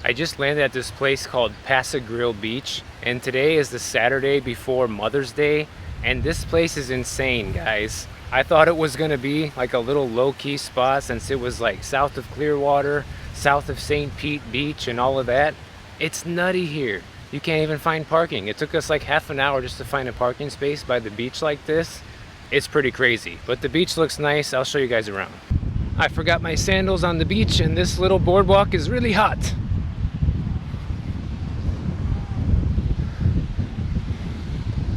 I just landed at this place called Passe-Grille Beach, and today is the Saturday before Mother's Day, and this place is insane, guys. I thought it was gonna be like a little low-key spot since it was like south of Clearwater, south of St. Pete Beach and all of that. It's nutty here. You can't even find parking. It took us like half an hour just to find a parking space by the beach like this. It's pretty crazy, but the beach looks nice. I'll show you guys around. I forgot my sandals on the beach, and this little boardwalk is really hot.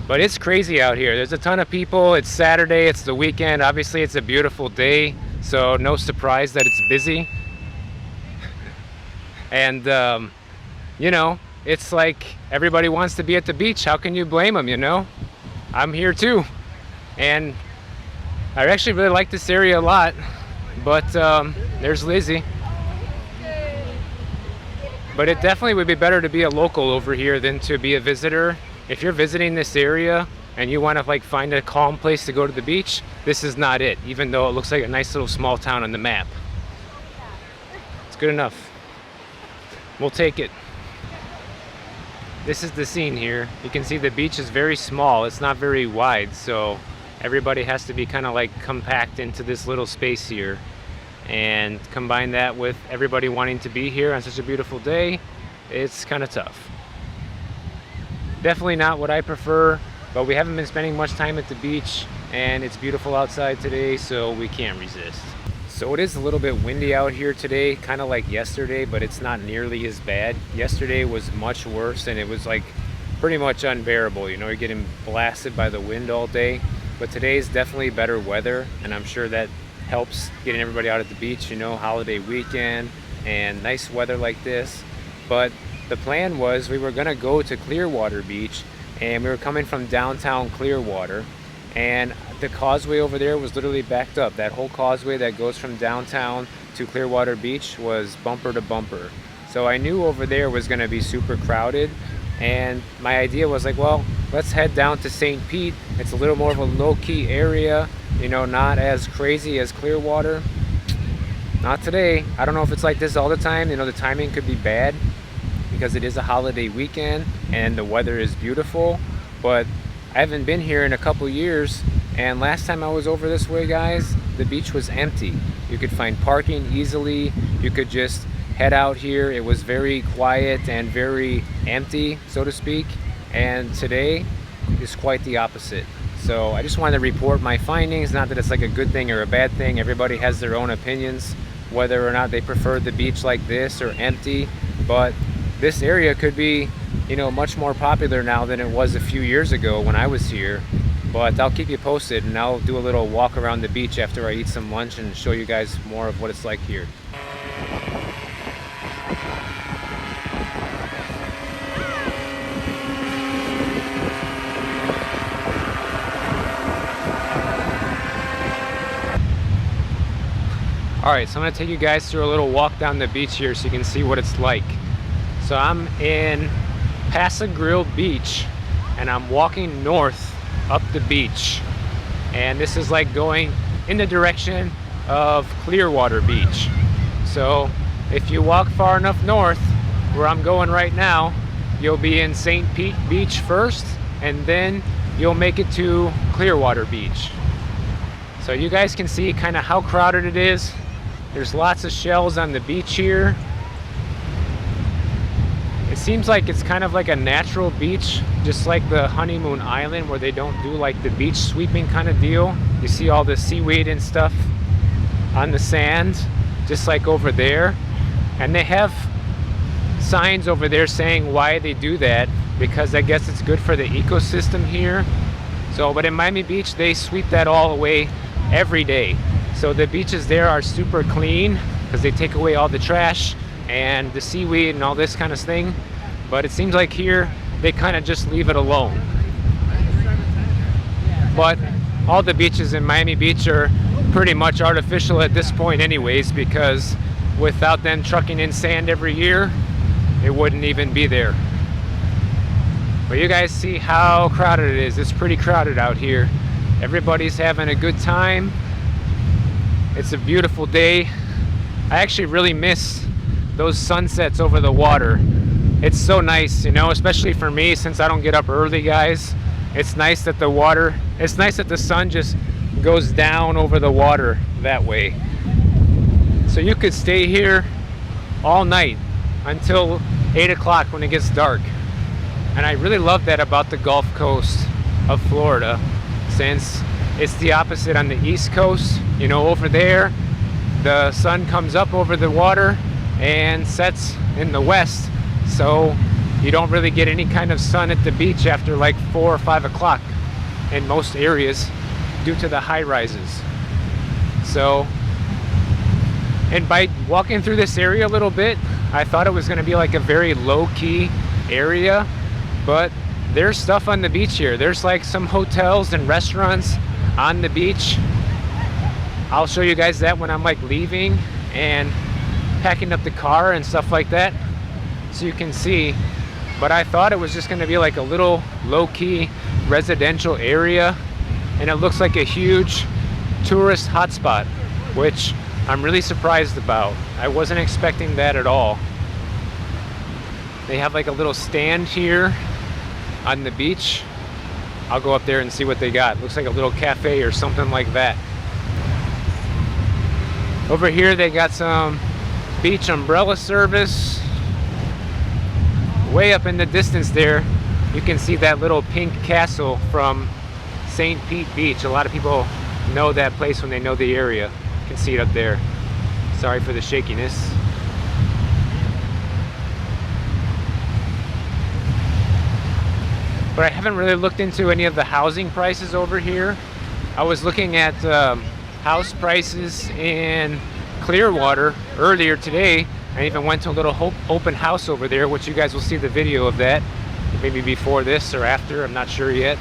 But it's crazy out here. There's a ton of people. It's Saturday, it's the weekend. Obviously it's a beautiful day, so no surprise that it's busy. And you know, it's like everybody wants to be at the beach. How can you blame them, you know? I'm here too. And I actually really like this area a lot. But there's Lizzie. But it definitely would be better to be a local over here than to be a visitor. If you're visiting this area and you want to like find a calm place to go to the beach, this is not it, even though it looks like a nice little small town on the map. It's good enough. We'll take it. This is the scene here. You can see the beach is very small. It's not very wide, so everybody has to be kind of like compact into this little space here. And combine that with everybody wanting to be here on such a beautiful day, it's kind of tough. Definitely not what I prefer, but we haven't been spending much time at the beach, and it's beautiful outside today, so we can't resist. So it is a little bit windy out here today, kind of like yesterday, but it's not nearly as bad. Yesterday was much worse, and it was like pretty much unbearable. You know, you're getting blasted by the wind all day. But today is definitely better weather, and I'm sure that helps getting everybody out at the beach, you know, holiday weekend and nice weather like this. But the plan was we were gonna go to Clearwater Beach, and we were coming from downtown Clearwater, and the causeway over there was literally backed up. That whole causeway that goes from downtown to Clearwater Beach was bumper to bumper. So I knew over there was gonna be super crowded, and my idea was like, well, let's head down to St. Pete. It's a little more of a low-key area, you know, not as crazy as Clearwater. Not today. I don't know if it's like this all the time. You know, the timing could be bad because it is a holiday weekend and the weather is beautiful, but I haven't been here in a couple years, and last time I was over this way, guys, the beach was empty. You could find parking easily. You could just head out here. It was very quiet and very empty, so to speak, and today is quite the opposite. So I just wanted to report my findings. Not that it's like a good thing or a bad thing. Everybody has their own opinions whether or not they prefer the beach like this or empty, but this area could be, you know, much more popular now than it was a few years ago when I was here. But I'll keep you posted, and I'll do a little walk around the beach after I eat some lunch and show you guys more of what it's like here. Alright, so I'm going to take you guys through a little walk down the beach here so you can see what it's like. So I'm in Passe-Grille Beach, and I'm walking north up the beach. And this is like going in the direction of Clearwater Beach. So if you walk far enough north, where I'm going right now, you'll be in St. Pete Beach first, and then you'll make it to Clearwater Beach. So you guys can see kind of how crowded it is. There's lots of shells on the beach here. It seems like it's kind of like a natural beach, just like the Honeymoon Island, where they don't do like the beach sweeping kind of deal. You see all the seaweed and stuff on the sand, just like over there. And they have signs over there saying why they do that, because I guess it's good for the ecosystem here. So, but in Miami Beach, they sweep that all away every day. So the beaches there are super clean because they take away all the trash and the seaweed and all this kind of thing. But it seems like here they kind of just leave it alone. But all the beaches in Miami Beach are pretty much artificial at this point anyways, because without them trucking in sand every year, it wouldn't even be there. But you guys see how crowded it is. It's pretty crowded out here. Everybody's having a good time. It's a beautiful day. I actually really miss those sunsets over the water. It's so nice, you know, especially for me since I don't get up early, guys. It's nice that it's nice that the sun just goes down over the water that way. So you could stay here all night until 8 o'clock when it gets dark. And I really love that about the Gulf Coast of Florida, since it's the opposite on the East Coast. You know, over there, the sun comes up over the water and sets in the west. So you don't really get any kind of sun at the beach after like 4 or 5 o'clock in most areas due to the high rises. So, and by walking through this area a little bit, I thought it was going to be like a very low-key area, but there's stuff on the beach here. There's like some hotels and restaurants on the beach. I'll show you guys that when I'm like leaving and packing up the car and stuff like that, so you can see. But I thought it was just going to be like a little low-key residential area, and it looks like a huge tourist hotspot, which I'm really surprised about. I wasn't expecting that at all. They have like a little stand here on the beach. I'll go up there and see what they got. Looks like a little cafe or something like that. Over here they got some beach umbrella service. Way up in the distance there, you can see that little pink castle from St. Pete Beach. A lot of people know that place when they know the area. You can see it up there. Sorry for the shakiness. But I haven't really looked into any of the housing prices over here. I was looking at house prices in Clearwater earlier today. I even went to a little open house over there, which you guys will see the video of that, maybe before this or after, I'm not sure yet.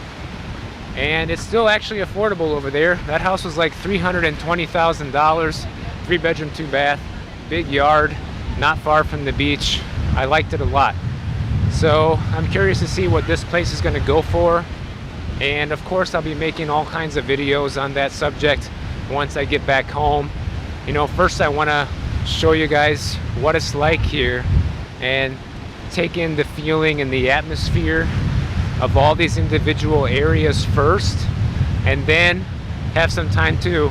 And it's still actually affordable over there. That house was like $320,000, 3-bedroom, 2-bath, big yard, not far from the beach. I liked it a lot. So I'm curious to see what this place is going to go for. And of course I'll be making all kinds of videos on that subject once I get back home. You know, first I want to show you guys what it's like here and take in the feeling and the atmosphere of all these individual areas first, and then have some time to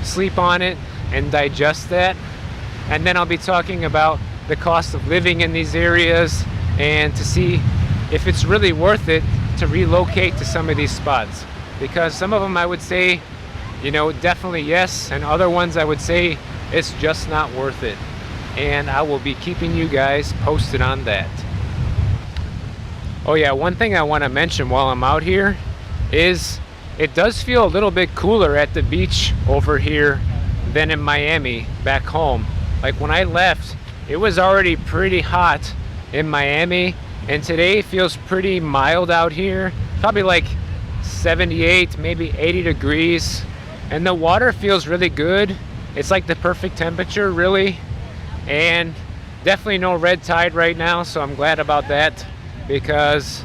sleep on it and digest that. And then I'll be talking about the cost of living in these areas and to see if it's really worth it to relocate to some of these spots, because some of them I would say, you know, definitely yes, and other ones I would say it's just not worth it. And I will be keeping you guys posted on that. Oh yeah, one thing I want to mention while I'm out here is it does feel a little bit cooler at the beach over here than in Miami back home. Like when I left, it was already pretty hot in Miami, and today feels pretty mild out here, probably like 78, maybe 80 degrees, and the water feels really good. It's like the perfect temperature, really, and definitely no red tide right now, so I'm glad about that, because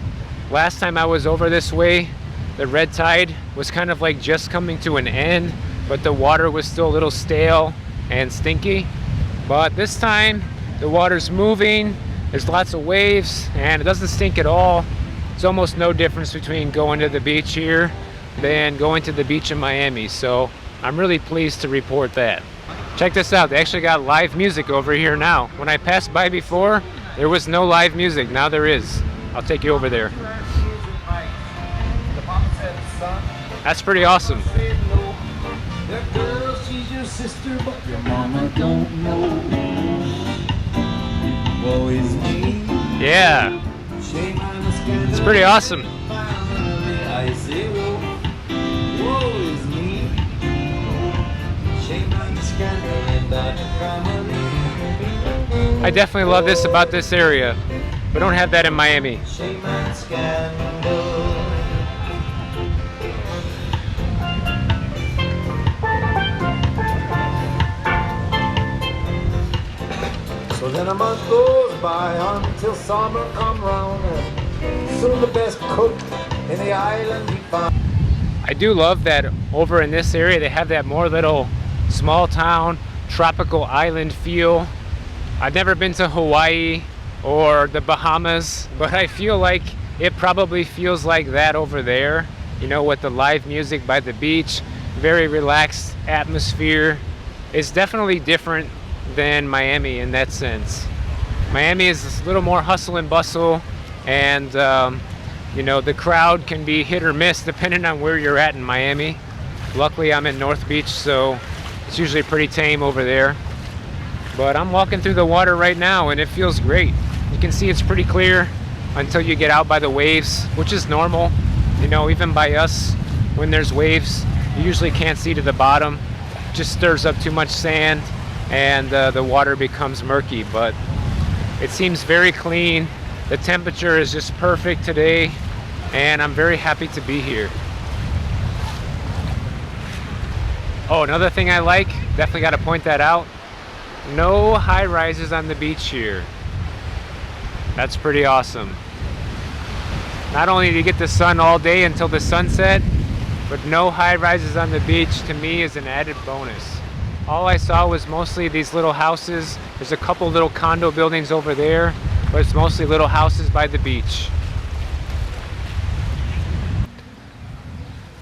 last time I was over this way, the red tide was kind of like just coming to an end, but the water was still a little stale and stinky. But this time the water's moving, there's lots of waves, and it doesn't stink at all. It's almost no difference between going to the beach here than going to the beach in Miami, so I'm really pleased to report that. Check this out, they actually got live music over here now. When I passed by before, there was no live music, now there is. I'll take you over there. That's pretty awesome. Yeah, it's pretty awesome. I definitely love this about this area. We don't have that in Miami. So then a month goes by until summer come round, and soon the best cook in the island he found. I do love that over in this area they have that more little small town tropical island feel. I've never been to Hawaii or the Bahamas, but I feel like it probably feels like that over there, you know, with the live music by the beach, very relaxed atmosphere. It's definitely different than Miami in that sense. Miami is a little more hustle and bustle, and you know, the crowd can be hit or miss depending on where you're at in Miami. Luckily I'm in North Beach, so it's usually pretty tame over there. But I'm walking through the water right now and it feels great. You can see it's pretty clear until you get out by the waves, which is normal. You know, even by us, when there's waves, you usually can't see to the bottom. It just stirs up too much sand and the water becomes murky, but it seems very clean. The temperature is just perfect today and I'm very happy to be here. Oh, another thing I like, definitely got to point that out. No high rises on the beach here. That's pretty awesome. Not only do you get the sun all day until the sunset, but no high rises on the beach to me is an added bonus. All I saw was mostly these little houses. There's a couple little condo buildings over there, but it's mostly little houses by the beach.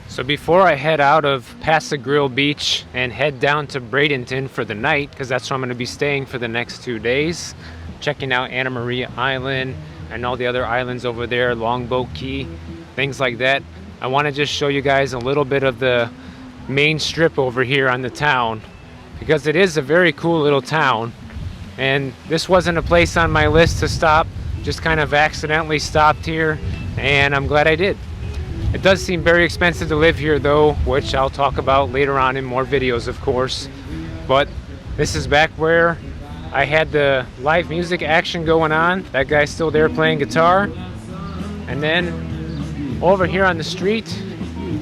So before I head out of Passe Grill Beach and head down to Bradenton for the night, because that's where I'm going to be staying for the next 2 days, checking out Anna Maria Island and all the other islands over there, Longboat Key, things like that, I want to just show you guys a little bit of the main strip over here on the town, because it is a very cool little town. And this wasn't a place on my list to stop, just kind of accidentally stopped here, and I'm glad I did. It does seem very expensive to live here though, which I'll talk about later on in more videos, of course. But this is back where I had the live music action going on. That guy's still there playing guitar. And then over here on the street,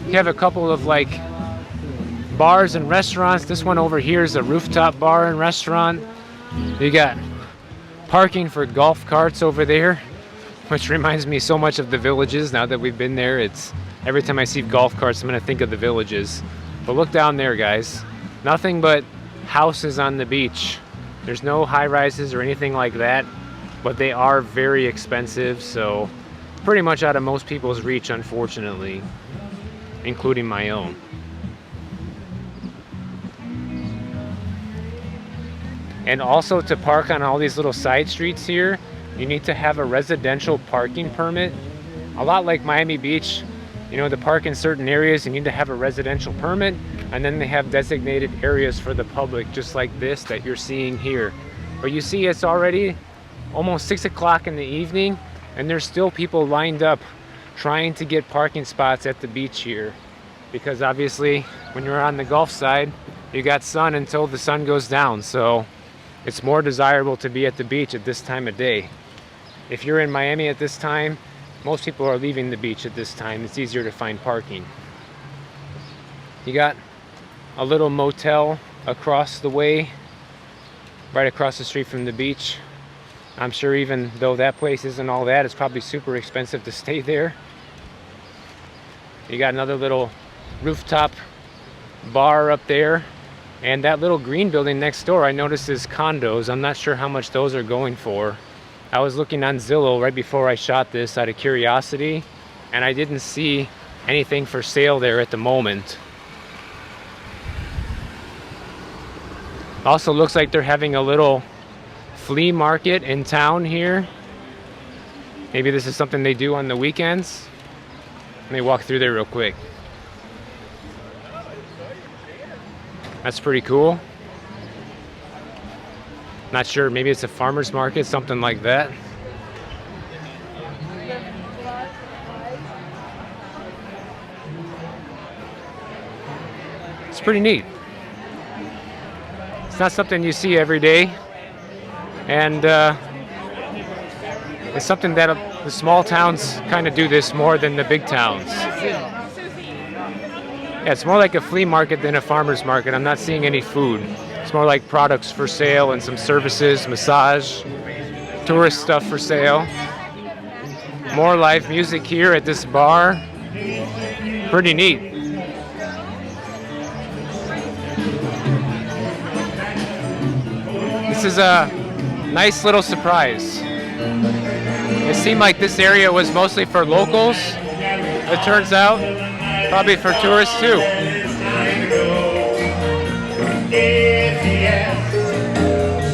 you have a couple of like bars and restaurants. This one over here is a rooftop bar and restaurant. You got parking for golf carts over there, which reminds me so much of the Villages. Now that we've been there, it's every time I see golf carts, I'm gonna think of the Villages. But look down there, guys. Nothing but houses on the beach. There's no high rises or anything like that, but they are very expensive, so pretty much out of most people's reach, unfortunately, including my own. And also, to park on all these little side streets here, you need to have a residential parking permit. A lot like Miami Beach, you know, to park in certain areas, you need to have a residential permit, and then they have designated areas for the public, just like this that you're seeing here. But you see, it's already almost 6 o'clock in the evening, and there's still people lined up trying to get parking spots at the beach here. Because obviously, when you're on the Gulf side, you got sun until the sun goes down, so it's more desirable to be at the beach at this time of day. If you're in Miami at this time, most people are leaving the beach at this time. It's easier to find parking. You got a little motel across the way, right across the street from the beach. I'm sure even though that place isn't all that, it's probably super expensive to stay there. You got another little rooftop bar up there. And that little green building next door, I noticed, is condos. I'm not sure how much those are going for. I was looking on Zillow right before I shot this out of curiosity, and I didn't see anything for sale there at the moment. Also looks like they're having a little flea market in town here. Maybe this is something they do on the weekends. Let me walk through there real quick. That's pretty cool. Not sure, maybe it's a farmer's market, something like that. It's pretty neat. It's not something you see every day, and it's something that the small towns kind of do this more than the big towns. Yeah, it's more like a flea market than a farmer's market. I'm not seeing any food. It's more like products for sale and some services, massage, tourist stuff for sale. More live music here at this bar. Pretty neat. This is Nice little surprise. It seemed like this area was mostly for locals. It turns out, probably for tourists too.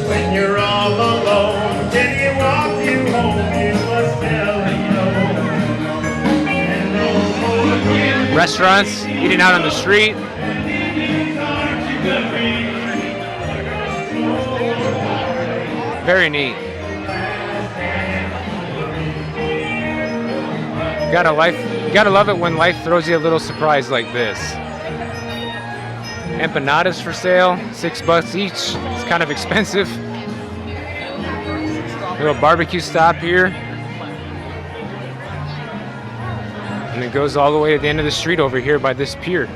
When you're all alone, till you walk you home, you must tell me no. Restaurants, eating out on the street. Very neat. Gotta love it when life throws you a little surprise like this. Empanadas for sale, $6 each. It's kind of expensive. Little barbecue stop here. And it goes all the way to the end of the street over here by this pier.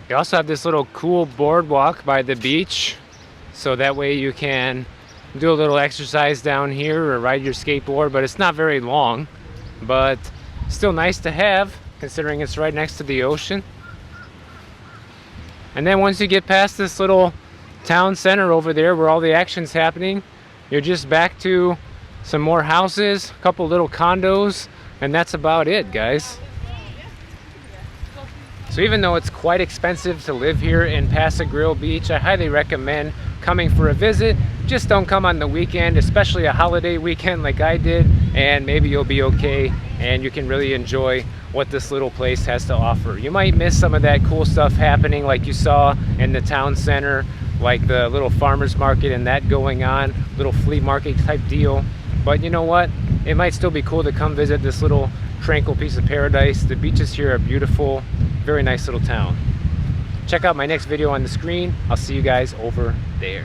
You also have this little cool boardwalk by the beach, so that way you can do a little exercise down here or ride your skateboard, but it's not very long, but still nice to have considering it's right next to the ocean. And then once you get past this little town center over there where all the action's happening, you're just back to some more houses, a couple little condos, and that's about it, guys. So even though it's quite expensive to live here in Passe Grill Beach, I highly recommend coming for a visit. Just don't come on the weekend, especially a holiday weekend like I did, and maybe you'll be okay and you can really enjoy what this little place has to offer. You might miss some of that cool stuff happening like you saw in the town center, like the little farmers market and that going on, little flea market type deal. But you know what? It might still be cool to come visit this little tranquil piece of paradise. The beaches here are beautiful. Very nice little town. Check out my next video on the screen. I'll see you guys over there.